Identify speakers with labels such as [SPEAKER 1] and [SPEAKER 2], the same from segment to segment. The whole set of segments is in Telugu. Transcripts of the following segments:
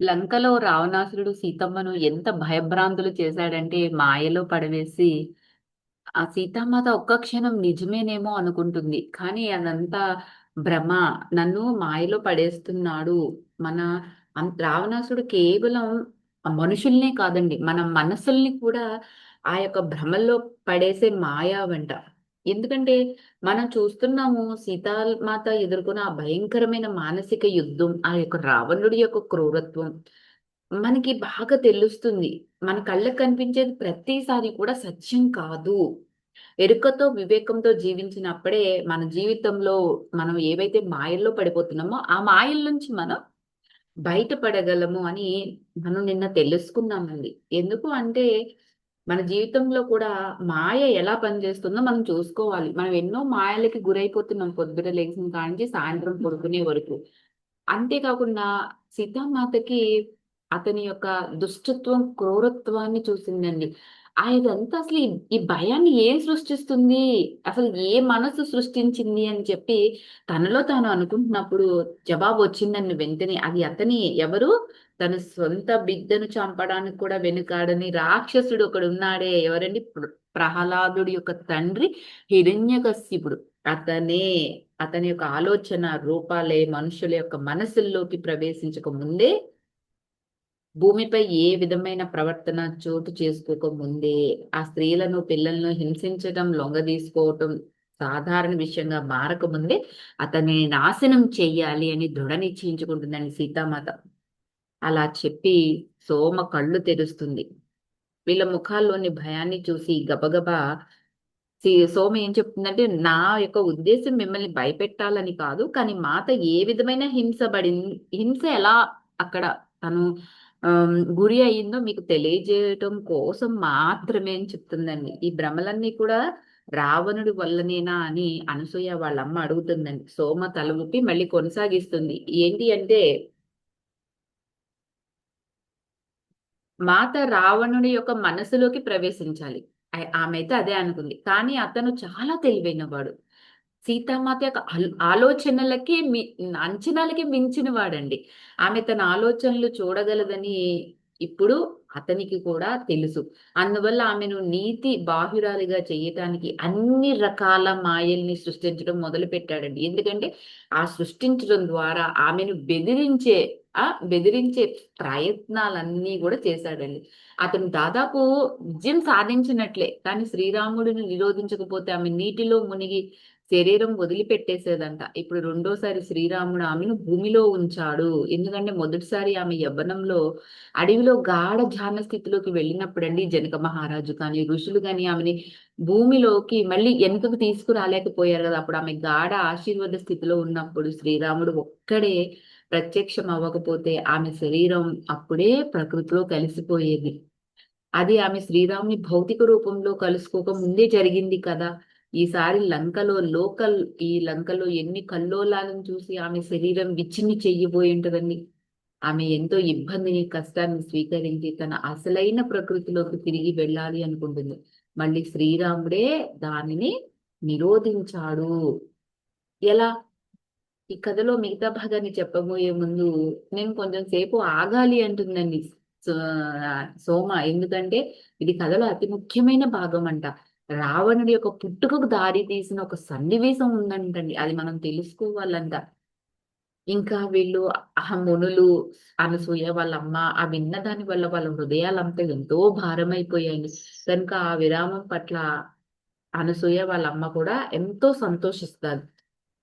[SPEAKER 1] లంకలో రావణాసురుడు సీతమ్మను ఎంత భయభ్రాంతులు చేశాడంటే మాయలో పడవేసి ఆ సీతామాత ఒక్క క్షణం నిజమేనేమో అనుకుంటుంది. కానీ అదంతా భ్రమ. నన్ను మాయలో పడేస్తున్నాడు. మన రావణాసుడు కేవలం ఆ మనుషుల్నే కాదండి, మన మనసుల్ని కూడా ఆ యొక్క భ్రమల్లో పడేసే మాయావంట. ఎందుకంటే మనం చూస్తున్నాము సీతామాత ఎదుర్కొన్న ఆ భయంకరమైన మానసిక యుద్ధం, ఆ యొక్క రావణుడి యొక్క క్రూరత్వం మనకి బాగా తెలుస్తుంది. మన కళ్ళకు కనిపించేది ప్రతిసారి కూడా సత్యం కాదు. ఎరుకతో వివేకంతో జీవించినప్పుడే మన జీవితంలో మనం ఏవైతే మాయల్లో పడిపోతున్నామో ఆ మాయల నుంచి మనం బయటపడగలము అని మనం నిన్న తెలుసుకున్నామండి. ఎందుకు అంటే మన జీవితంలో కూడా మాయ ఎలా పనిచేస్తుందో మనం చూసుకోవాలి. మనం ఎన్నో మాయలకి గురైపోతున్నాం పొద్దున లేచిన కాడ నుంచి సాయంత్రం పడుకునే వరకు. అంతేకాకుండా సీతామాతకి అతని యొక్క దుష్టత్వం, క్రూరత్వాన్ని చూసిందండి. ఇదంతా అసలు ఈ భయాన్ని ఏం సృష్టిస్తుంది? అసలు ఏ మనసు సృష్టించింది అని చెప్పి తనలో తాను అనుకుంటున్నప్పుడు జవాబు వచ్చిందండి వెంటనే. అది అతని ఎవరు? తన సొంత బిడ్డను చంపడానికి కూడా వెనుకాడని రాక్షసుడు ఒకడున్నాడే. ఎవరండి? ప్రహ్లాదుడి యొక్క తండ్రి హిరణ్యకశిపుడు. అతనే. అతని యొక్క ఆలోచన రూపాలే మనుషుల యొక్క మనసుల్లోకి ప్రవేశించక ముందే, భూమిపై ఏ విధమైన ప్రవర్తన చోటు చేసుకోక ముందే, ఆ స్త్రీలను పిల్లలను హింసించడం, లొంగదీసుకోవటం సాధారణ విషయంగా మారక ముందే అతన్ని నాశనం చెయ్యాలి అని దృఢ నిశ్చయించుకుంటుందండి సీతామాత. అలా చెప్పి సోమ కళ్ళు తెరుస్తుంది. వీళ్ళ ముఖాల్లోని భయాన్ని చూసి గబగబా సోమ ఏం చెప్తుందంటే, నా యొక్క ఉద్దేశం మిమ్మల్ని భయపెట్టాలని కాదు. కానీ మాత ఏ విధమైన హింస ఎలా అక్కడ తను గురి అయిందో మీకు తెలియజేయటం కోసం మాత్రమే అని చెప్తుందండి. ఈ భ్రమలన్నీ కూడా రావణుడి వల్లనేనా అని అనసూయ వాళ్ళమ్మ అడుగుతుందండి. సోమ తల ఊపి మళ్ళీ కొనసాగిస్తుంది. ఏంటి అంటే, మాత రావణుడి యొక్క మనసులోకి ప్రవేశించాలి. ఆమె అయితే అదే అనుకుంది. కానీ అతను చాలా తెలివైనవాడు. సీతామాత యొక్క ఆలోచనలకి అంచనాలకి మించిన వాడండి. ఆమె తన ఆలోచనలు చూడగలదని ఇప్పుడు అతనికి కూడా తెలుసు. అందువల్ల ఆమెను నీతి బాహురాలిగా చేయటానికి అన్ని రకాల మాయల్ని సృష్టించడం మొదలు పెట్టాడండి. ఎందుకంటే ఆ సృష్టించడం ద్వారా ఆమెను బెదిరించే ప్రయత్నాలన్నీ కూడా చేశాడండి. అతను దాదాపు విజయం సాధించినట్లే. కానీ శ్రీరాముడిని నిరోధించకపోతే ఆమె నీటిలో మునిగి శరీరం వదిలిపెట్టేసేదంట. ఇప్పుడు రెండోసారి శ్రీరాముడు ఆమెను భూమిలో ఉంచాడు. ఎందుకంటే మొదటిసారి ఆమె యవ్వనంలో అడవిలో గాఢ ధ్యాన స్థితిలోకి వెళ్ళినప్పుడండి జనక మహారాజు కానీ ఋషులు కానీ ఆమెని భూమిలోకి మళ్ళీ వెనుకకు తీసుకురాలేకపోయారు కదా. అప్పుడు ఆమె గాఢ ఆశీర్వాద స్థితిలో ఉన్నప్పుడు శ్రీరాముడు ఒక్కడే ప్రత్యక్షం అవ్వకపోతే ఆమె శరీరం అప్పుడే ప్రకృతిలో కలిసిపోయేది. అది ఆమె శ్రీరాముని భౌతిక రూపంలో కలుసుకోక ముందే జరిగింది కదా. ఈసారి ఈ లంకలో ఎన్ని కల్లోలాలను చూసి ఆమె శరీరం విచ్ఛిన్ని చెయ్యబోయి ఉంటదండి. ఆమె ఎంతో ఇబ్బందిని, కష్టాన్ని స్వీకరించి తన అసలైన ప్రకృతిలోకి తిరిగి వెళ్ళాలి అనుకుంటుంది. మళ్ళీ శ్రీరాముడే దానిని నిరోధించాడు. ఎలా? ఈ కథలో మిగతా భాగాన్ని చెప్పబోయే ముందు నేను కొంచెం సేపు ఆగాలి అంటుందండి సో- సోమ. ఎందుకంటే ఇది కథలో అతి ముఖ్యమైన భాగం అంట. రావణుడి యొక్క పుట్టుకకు దారి తీసిన ఒక సన్నివేశం ఉందంటండి. అది మనం తెలుసుకోవాలంట. ఇంకా వీళ్ళు మునులు, అనసూయ వాళ్ళమ్మ ఆ విన్న దాని వల్ల వాళ్ళ హృదయాలంతా ఎంతో భారమైపోయాయి. కనుక ఆ విరామం పట్ల అనసూయ వాళ్ళ అమ్మ కూడా ఎంతో సంతోషిస్తారు.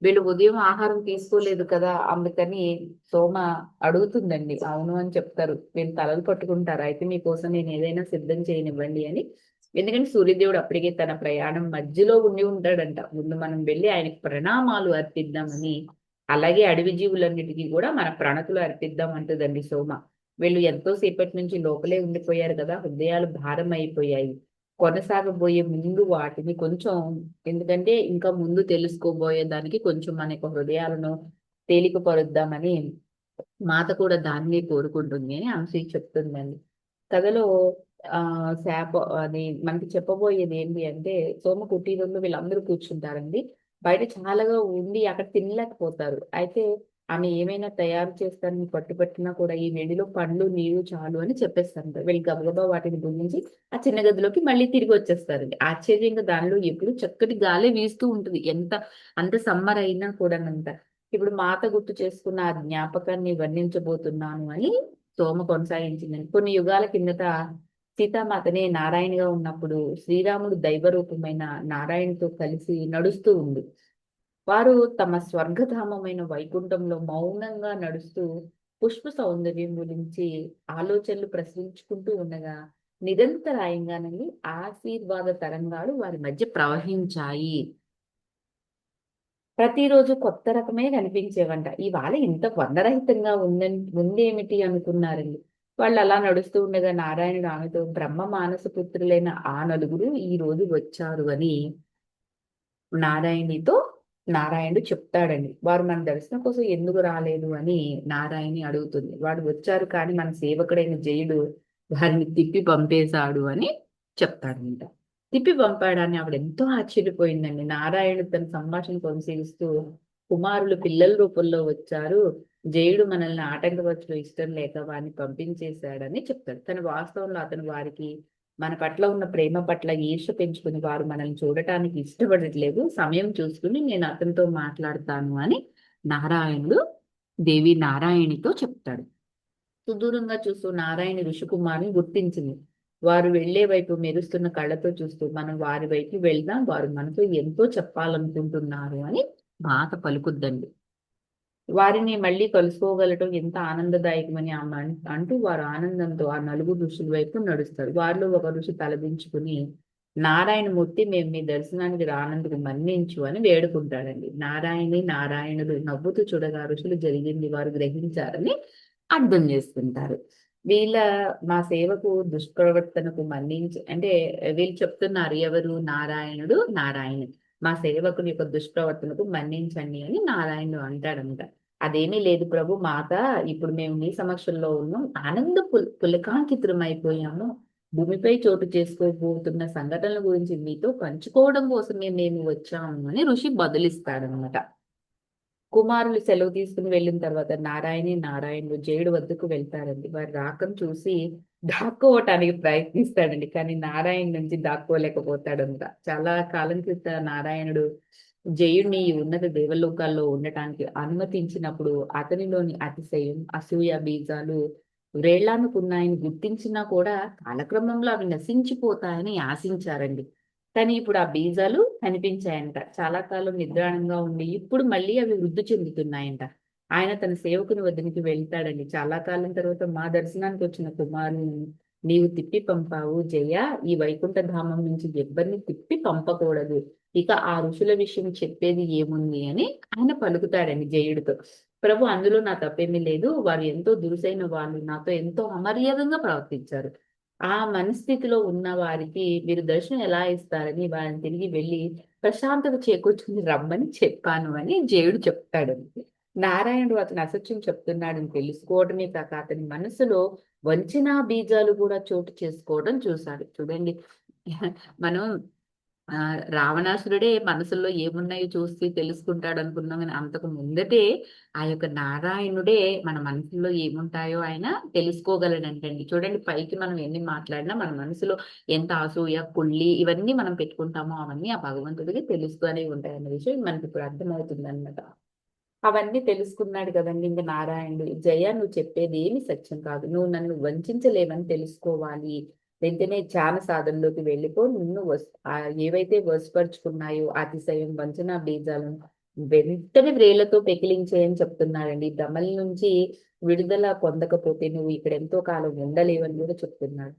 [SPEAKER 1] వీళ్ళు ఉదయం ఆహారం తీసుకోలేదు కదా, అందుకని సోమ అడుగుతుందండి. అవును అని చెప్తారు. వీళ్ళు తలలు పట్టుకుంటారు. అయితే మీకోసం నేను ఏదైనా సిద్ధం చేయనివ్వండి అని. ఎందుకంటే సూర్యదేవుడు అప్పటికే తన ప్రయాణం మధ్యలో ఉండి ఉంటాడంట. ముందు మనం వెళ్ళి ఆయనకి ప్రణామాలు అర్పిద్దామని, అలాగే అడవి జీవులన్నిటికీ కూడా మన ప్రణతులు అర్పిద్దాం అంటుందండి సోమ. వీళ్ళు ఎంతో సేపటి నుంచి లోపలే ఉండిపోయారు కదా, హృదయాలు భారం అయిపోయాయి. కొనసాగబోయే ముందు వాటిని కొంచెం, ఎందుకంటే ఇంకా ముందు తెలుసుకోబోయే దానికి కొంచెం మన యొక్క హృదయాలను తేలికపరుద్దామని మాత కూడా దాన్ని కోరుకుంటుంది అని అనసూయ చెప్తుందండి. కథలో ఆ శాప అది మనకి చెప్పబోయేది ఏంటి అంటే, సోమ కుటీరంలో వీళ్ళందరూ కూర్చుంటారండి. బయట చాలాగా ఉండి అక్కడ తినలేకపోతారు. అయితే ఆమె ఏమైనా తయారు చేస్తానని పట్టుపట్టినా కూడా ఈ వేడిలో పండ్లు నీళ్లు చాలు అని చెప్పేస్తారంట. వీళ్ళు గబగబా వాటిని గురించి ఆ చిన్న గదిలోకి మళ్ళీ తిరిగి వచ్చేస్తారండి. ఆశ్చర్యంగా దానిలో ఎప్పుడు చక్కటి గాలి వీస్తూ ఉంటుంది. అంత సమ్మర్ అయినా కూడానంట. ఇప్పుడు మాత గుర్తు చేసుకున్న ఆ జ్ఞాపకాన్ని వర్ణించబోతున్నాను అని సోమ కొనసాగించిందండి. కొన్ని యుగాల కిందట సీతామాతనే నారాయణగా ఉన్నప్పుడు శ్రీరాముడు దైవ రూపమైన నారాయణతో కలిసి నడుస్తూ ఉంది. వారు తమ స్వర్గధామమైన వైకుంఠంలో మౌనంగా నడుస్తూ పుష్ప సౌందర్యం గురించి ఆలోచనలు ప్రశ్నించుకుంటూ ఉండగా నిరంతరాయంగానండి ఆశీర్వాద తరంగాలు వారి మధ్య ప్రవహించాయి. ప్రతిరోజు కొత్త రకమే కనిపించేవంట. ఇవాళ ఇంత వర్ణరహితంగా ఉందేమిటి అనుకున్నారండి. వాళ్ళు అలా నడుస్తూ ఉండగా నారాయణుడు ఆమెతో బ్రహ్మ మానస పుత్రులైన ఆ నలుగురు ఈ రోజు వచ్చారు అని నారాయణితో నారాయణుడు చెప్తాడండి. వారు మన దర్శనం కోసం ఎందుకు రాలేదు అని నారాయణి అడుగుతుంది. వాడు వచ్చారు కానీ మన సేవకుడైన జయుడు వారిని తిప్పి పంపేశాడు అని చెప్తాడంట. తిప్పి పంపాడని ఆవిడ ఎంతో ఆశ్చర్యపోయిందండి. నారాయణుడు తన సంభాషణ కొనసాగిస్తూ కుమారులు పిల్లల రూపంలో వచ్చారు. జయుడు మనల్ని ఆటంకపరచడం ఇష్టం లేక వారిని పంపించేశాడని చెప్తాడు. తన వాస్తవంలో అతను వారికి మన పట్ల ఉన్న ప్రేమ పట్ల ఈర్ష్య పెంచుకుని వారు మనల్ని చూడటానికి ఇష్టపడట్లేదు. సమయం చూసుకుని నేను అతనితో మాట్లాడతాను అని నారాయణుడు దేవి నారాయణితో చెప్తాడు. సుదూరంగా చూస్తూ నారాయణ ఋషికుమార్ని గుర్తించింది. వారు వెళ్లే వైపు మెరుస్తున్న కళ్ళతో చూస్తూ మనం వారి వైపు వెళ్దాం, వారు మనతో ఎంతో చెప్పాలనుకుంటున్నారు అని మాట పలుకుద్దండి. వారిని మళ్ళీ కలుసుకోగలటం ఎంత ఆనందదాయకమని ఆమె అంటూ వారు ఆనందంతో ఆ నలుగురు ఋషుల వైపు నడుస్తారు. వారిలో ఒక ఋషి తలదించుకుని నారాయణమూర్తి మేము మీ దర్శనానికి రానందుకు మన్నించు అని వేడుకుంటాడండి. నారాయణుడు నవ్వుతూ చూడగా ఋషులు జరిగింది వారు గ్రహించారని అర్థం చేసుకుంటారు. వీళ్ళ మా సేవకు దుష్ప్రవర్తనకు మన్నించి అంటే వీళ్ళు చెప్తున్నారు ఎవరు నారాయణుడు మా సేవకుని యొక్క దుష్ప్రవర్తనకు మన్నించండి అని నారాయణుడు అంటాడంట. అదేమీ లేదు ప్రభు మాత, ఇప్పుడు మేము మీ సమక్షంలో ఉన్నాం, ఆనంద పులకాంకితమైపోయాము. భూమిపై చోటు చేసుకోబోతున్న సంఘటనల గురించి మీతో పంచుకోవడం కోసమే మేము వచ్చాము అని ఋషి బదులిస్తాడనమాట. కుమారులు సెలవు తీసుకుని వెళ్ళిన తర్వాత నారాయణుడు జయుడు వద్దకు వెళ్తారండి. వారి రాకను చూసి దాక్కోవటానికి ప్రయత్నిస్తాడండి. కానీ నారాయణ నుంచి దాక్కోలేకపోతాడంట. చాలా కాలం క్రితం నారాయణుడు జయుడిని ఈ ఉన్నత దేవలోకాల్లో ఉండటానికి అనుమతించినప్పుడు అతనిలోని అతిశయం, అసూయ బీజాలు వ్రేళ్లానుకున్నాయని గుర్తించినా కూడా కాలక్రమంలో అవి నశించిపోతాయని ఆశించారండి. కానీ ఇప్పుడు ఆ బీజాలు కనిపించాయంట. చాలా కాలం నిద్రాణంగా ఉండి ఇప్పుడు మళ్ళీ అవి వృద్ధి చెందుతున్నాయంట. ఆయన తన సేవకుని వద్దనికి వెళ్తాడండి. చాలా కాలం తర్వాత మా దర్శనానికి వచ్చిన కుమారుని నీవు తిప్పి పంపావు జయ. ఈ వైకుంఠ ధామం నుంచి ఎవ్వరిని తిప్పి పంపకూడదు. ఇక ఆ ఋషుల విషయం చెప్పేది ఏముంది అని ఆయన పలుకుతాడండి జయుడితో. ప్రభు అందులో నా తప్పేమీ లేదు. వారు ఎంతో దురుసైన వాళ్ళు, నాతో ఎంతో అమర్యాదంగా ప్రవర్తించారు. ఆ మనస్థితిలో ఉన్న వారికి మీరు దర్శనం ఎలా ఇస్తారని వారిని తిరిగి వెళ్ళి ప్రశాంతత చేకూర్చుకుని రమ్మని చెప్పాను అని జయుడు చెప్తాడు. నారాయణుడు అతను అసత్యం చెప్తున్నాడని తెలుసుకోవడమే కాక అతని మనసులో వంచనా బీజాలు కూడా చోటు చేసుకోవడం చూశాడు. చూడండి, మనం రావణాసురుడే మనసుల్లో ఏమున్నాయో చూసి తెలుసుకుంటాడు అనుకున్నాం, కానీ అంతకు ముందటే ఆ యొక్క నారాయణుడే మన మనసులో ఏముంటాయో ఆయన తెలుసుకోగలడంటండి. చూడండి, పైకి మనం ఎన్ని మాట్లాడినా మన మనసులో ఎంత అసూయ కుళ్ళి ఇవన్నీ మనం పెట్టుకుంటామో అవన్నీ ఆ భగవంతుడికి తెలుస్తూనే ఉంటాయన్న విషయం మనకి ఇప్పుడు అర్థమవుతుంది అనమాట. అవన్నీ తెలుసుకున్నాడు కదండి ఇంకా నారాయణుడు. జయ, నువ్వు చెప్పేది ఏమి సత్యం కాదు, నువ్వు నన్ను వంచలేవని తెలుసుకోవాలి. వెంటనే ధ్యాన సాధనలోకి వెళ్ళిపో. నిన్ను ఏవైతే వశపరుచుకున్నాయో అతిశయం వంచన బీజాలను వెంటనే వ్రేళ్లతో పెకిలించేయని చెప్తున్నాడండి. దమల నుంచి విడుదల పొందకపోతే నువ్వు ఇక్కడ ఎంతో కాలం ఉండలేవని కూడా చెప్తున్నాడు.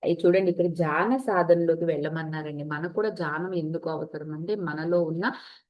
[SPEAKER 1] అయి చూడండి, ఇక్కడ ధ్యాన సాధనలోకి వెళ్ళమన్నారండి. మనకు కూడా ధ్యానం ఎందుకు అవసరం అంటే మనలో ఉన్న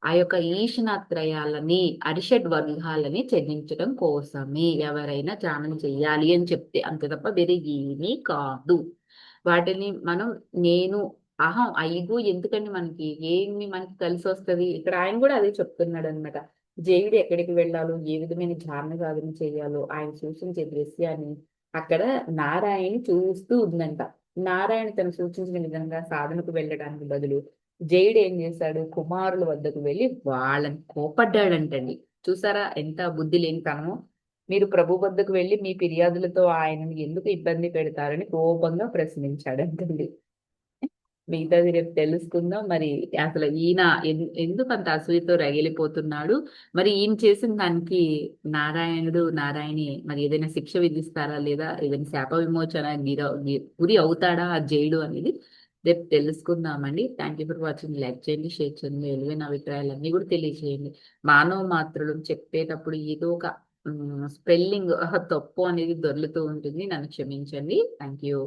[SPEAKER 1] ఆ యొక్క ఈశనాత్రయాలని అరిషడ్ వర్గాలని చెల్లించడం కోసమే ఎవరైనా ధ్యానం చెయ్యాలి అని చెప్తే, అంతే తప్ప వేరే ఏమీ కాదు. వాటిని మనం నేను అహం ఐగు ఎందుకండి మనకి ఏమి మనకి కలిసి వస్తుంది. ఇక్కడ ఆయన కూడా అదే చెప్తున్నాడు అనమాట. జేయుడు ఎక్కడికి వెళ్ళాలో ఏ విధమైన ధ్యాన సాధన చేయాలో ఆయన సూచించే దృశ్యాన్ని అక్కడ నారాయణి చూస్తూ ఉందంట. నారాయణ తను సూచించిన విధంగా సాధనకు వెళ్ళడానికి బదులు జయుడు ఏం చేశాడు, కుమారుల వద్దకు వెళ్ళి వాళ్ళని కోపడ్డాడంటండి. చూసారా ఎంత బుద్ధి లేని తనమో. మీరు ప్రభు వద్దకు వెళ్ళి మీ ఫిర్యాదులతో ఆయనను ఎందుకు ఇబ్బంది పెడతారని కోపంగా ప్రశ్నించాడంటండి. మిగతాది రేపు తెలుసుకుందాం. మరి అసలు ఈయన ఎందుకు అంత అసూయతో రగిలిపోతున్నాడు? మరి ఈయన చేసిన దానికి నారాయణి మరి ఏదైనా శిక్ష విధిస్తారా? లేదా ఏదైనా శాప విమోచన గురి అవుతాడా ఆ జైలు అనేది రేపు తెలుసుకుందామండి. Thank you for watching. Like చేయండి, షేర్ చేయండి, మీ విలువైన అభిప్రాయాలన్నీ కూడా తెలియజేయండి. మానవ మాత్రలు చెప్పేటప్పుడు ఏదో ఒక స్పెల్లింగ్ తప్పు అనేది దొర్లుతూ ఉంటుంది. నన్ను క్షమించండి. Thank you.